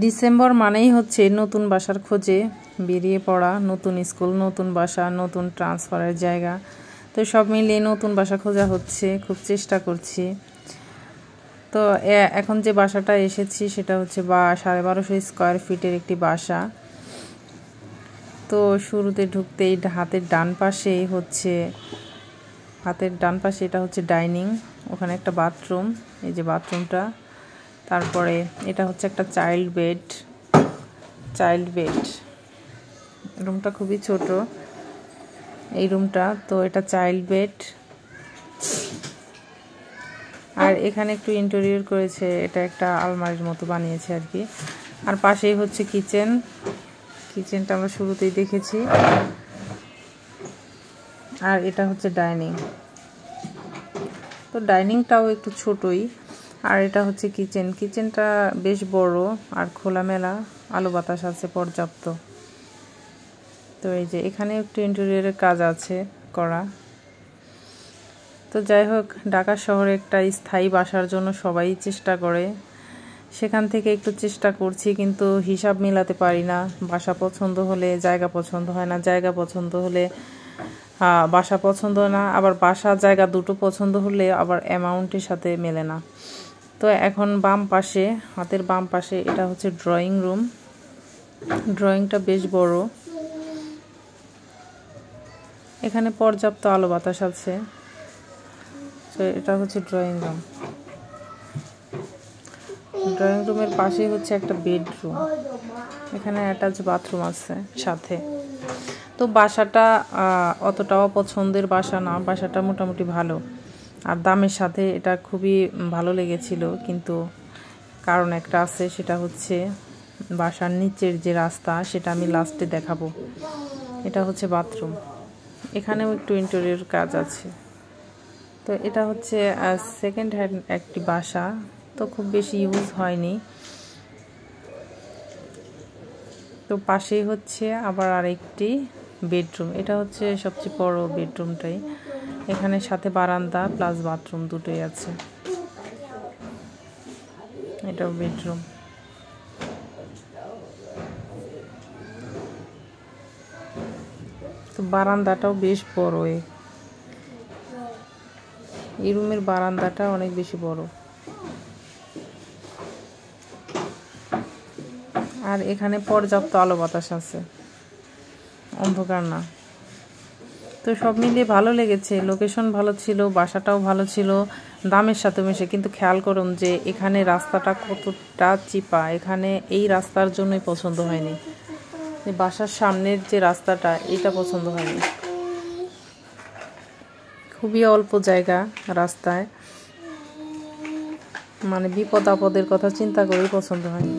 December মানেই হচ্ছে নতুন বাসার খোঁজে বেরিয়ে পড়া, নতুন স্কুল, নতুন বাসা, নতুন ট্রান্সফারের জায়গা। তো সব মিলিয়ে নতুন বাসা খোঁজা হচ্ছে, খুব চেষ্টা করছি। তো এখন যে বাসাটা এসেছি সেটা হচ্ছে 1250 স্কোয়ার ফিটের একটি বাসা। তো শুরুতে ঢুকতেই হাতের ডান পাশে এটা হচ্ছে ডাইনিং, ওখানে একটা বাথরুম, এই যে বাথরুমটা। তারপরে এটা হচ্ছে একটা চাইল্ড বেড। রুমটা খুবই ছোট এই রুমটা, তো এটা চাইল্ড বেড। আর এখানে একটু ইন্টেরিয়র করেছে, এটা একটা আলমারির মতো বানিয়েছে আর কি। আর পাশেই হচ্ছে কিচেনটা আমরা শুরুতেই দেখেছি। আর এটা হচ্ছে ডাইনিং, তো ডাইনিংটাও একটু ছোটই। আর এটা হচ্ছে কিচেনটা বেশ বড় আর খোলামেলা, আলো বাতাস আছে পর্যাপ্ত। তো এই যে এখানে একটু ইন্টেরিয়রের কাজ আছে করা। তো যাই হোক, ঢাকা শহরে একটা স্থায়ী বাসার জন্য সবাই চেষ্টা করে, সেখান থেকে একটু চেষ্টা করছি, কিন্তু হিসাব মিলাতে পারি না। বাসা পছন্দ হলে জায়গা পছন্দ হয় না, জায়গা পছন্দ হলে বাসা পছন্দ না, আবার বাসা জায়গা দুটো পছন্দ হলে আবার অ্যামাউন্টের সাথে মেলে না। তো এখন হাতের বাম পাশে এটা হচ্ছে ড্রয়িং রুম। ড্রয়িংটা বেশ বড়, এখানে পর্যাপ্ত আলো বাতাস আছে। তো এটা হচ্ছে ড্রয়িং রুমের পাশেই হচ্ছে একটা বেডরুম, এখানে অ্যাটাচ বাথরুম আছে সাথে। তো বাসাটা অতটাও পছন্দের বাসা না, বাসাটা মোটামুটি ভালো। আর দামের সাথে এটা খুবই ভালো লেগেছিল, কিন্তু কারণ একটা আছে, সেটা হচ্ছে বাসার নিচের যে রাস্তা সেটা আমি লাস্টে দেখাবো। এটা হচ্ছে বাথরুম, এখানেও একটু ইন্টেরিয়র কাজ আছে। তো এটা হচ্ছে সেকেন্ড হ্যান্ড একটি বাসা, তো খুব বেশি ইউজ হয়নি। তো পাশেই হচ্ছে আবার আরেকটি বেডরুম, এটা হচ্ছে সবচেয়ে বড় বেডরুমটাই। এখানে সাথে বারান্দা প্লাস বাথরুম দুটোই আছে। এটাও বেডরুম। তো বারান্দাটাও বেশ বড়, এই রুমের বারান্দাটা অনেক বেশি বড়। আর এখানে পর্যাপ্ত আলো বাতাস আছে, অন্ধকার না। তো সব মিলিয়ে ভালো লেগেছে, লোকেশন ভালো ছিল, বাসাটাও ভালো ছিল, দামের সাথে মিশে। কিন্তু খেয়াল করুন যে এখানে রাস্তাটা কতটা চিপা, এখানে এই রাস্তার জন্যই পছন্দ হয়নি। বাসার সামনের যে রাস্তাটা, এটা পছন্দ হয়নি, খুবই অল্প জায়গা রাস্তায়, মানে বিপদ আপদের কথা চিন্তা করেই পছন্দ হয়নি।